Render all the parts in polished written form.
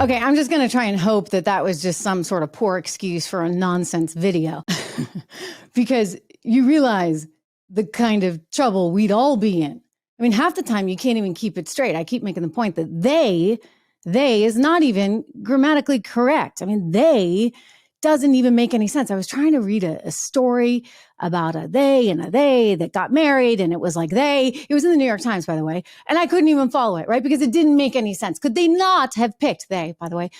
Okay, I'm just going to try and hope that that was just some sort of poor excuse for a nonsense video. Because you realize the kind of trouble we'd all be in. I mean, half the time you can't even keep it straight. I keep making the point that they is not even grammatically correct. I mean, they doesn't even make any sense. I was trying to read a story about a they and a they that got married, and it was like it was in the New York Times, by the way, and I couldn't even follow it, right? Because it didn't make any sense. Could they not have picked they, by the way?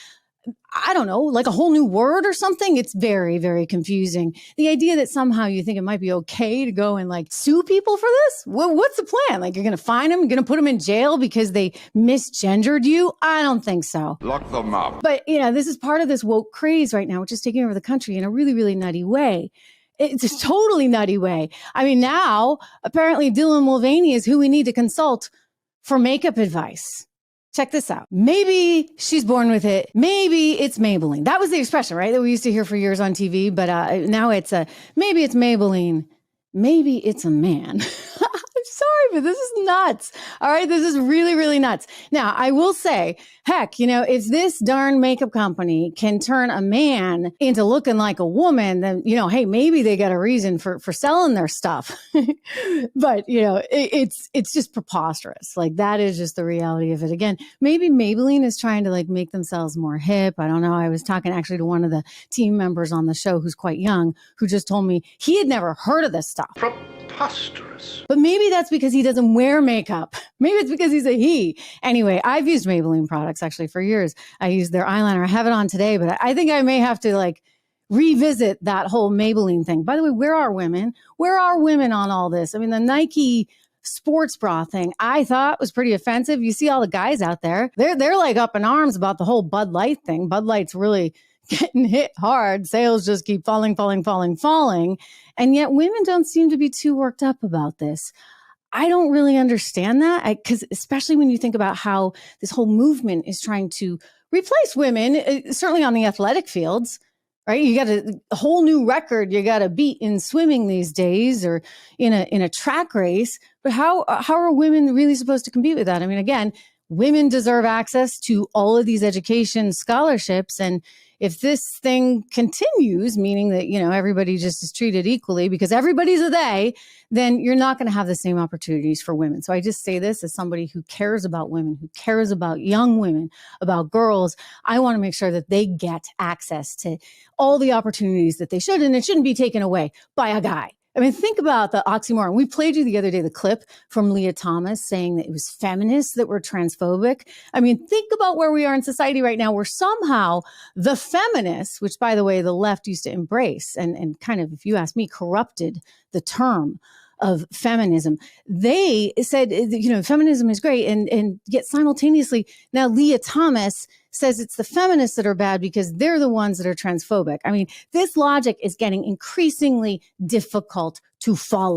I don't know, like a whole new word or something. It's very, very confusing. The idea that somehow you think it might be okay to go and like sue people for this. What's the plan? Like you're going to fine them, you're going to put them in jail because they misgendered you? I don't think so. Lock them up. But this is part of this woke craze right now, which is taking over the country in a really, really nutty way. It's a totally nutty way. I mean, now apparently Dylan Mulvaney is who we need to consult for makeup advice. Check this out. Maybe she's born with it. Maybe it's Maybelline. That was the expression, right? That we used to hear for years on TV. But now it's maybe it's Maybelline. Maybe it's a man. I'm sorry, but this is nuts. All right. This is really, really nuts. Now, I will say, heck, if this darn makeup company can turn a man into looking like a woman, then, hey, maybe they got a reason for selling their stuff. But, it's just preposterous. Like that is just the reality of it. Again, maybe Maybelline is trying to like make themselves more hip. I don't know. I was talking actually to one of the team members on the show who's quite young, who just told me he had never heard of this stuff. Preposterous. But maybe that's because he doesn't wear makeup. Maybe it's because he's a he. Anyway, I've used Maybelline products actually for years. I use their eyeliner. I have it on today, but I think I may have to like revisit that whole Maybelline thing. By the way, where are women? Where are women on all this? I mean, the Nike sports bra thing I thought was pretty offensive. You see all the guys out there, they're like up in arms about the whole Bud Light thing. Bud Light's really getting hit hard. Sales just keep falling. And yet women don't seem to be too worked up about this. I don't really understand that because especially when you think about how this whole movement is trying to replace women, certainly on the athletic fields, right? You got a whole new record you got to beat in swimming these days or in a track race. But how are women really supposed to compete with that? I mean, again, women deserve access to all of these education scholarships. And if this thing continues, meaning that, everybody just is treated equally because everybody's a they, then you're not going to have the same opportunities for women. So I just say this as somebody who cares about women, who cares about young women, about girls. I want to make sure that they get access to all the opportunities that they should, and it shouldn't be taken away by a guy. I mean, think about the oxymoron. We played you the other day the clip from Leah Thomas saying that it was feminists that were transphobic. I mean, think about where we are in society right now, where somehow the feminists, which, by the way, the left used to embrace and kind of, if you ask me, corrupted the term of feminism. They said, feminism is great. And yet simultaneously, now Leah Thomas says it's the feminists that are bad because they're the ones that are transphobic. I mean, this logic is getting increasingly difficult to follow.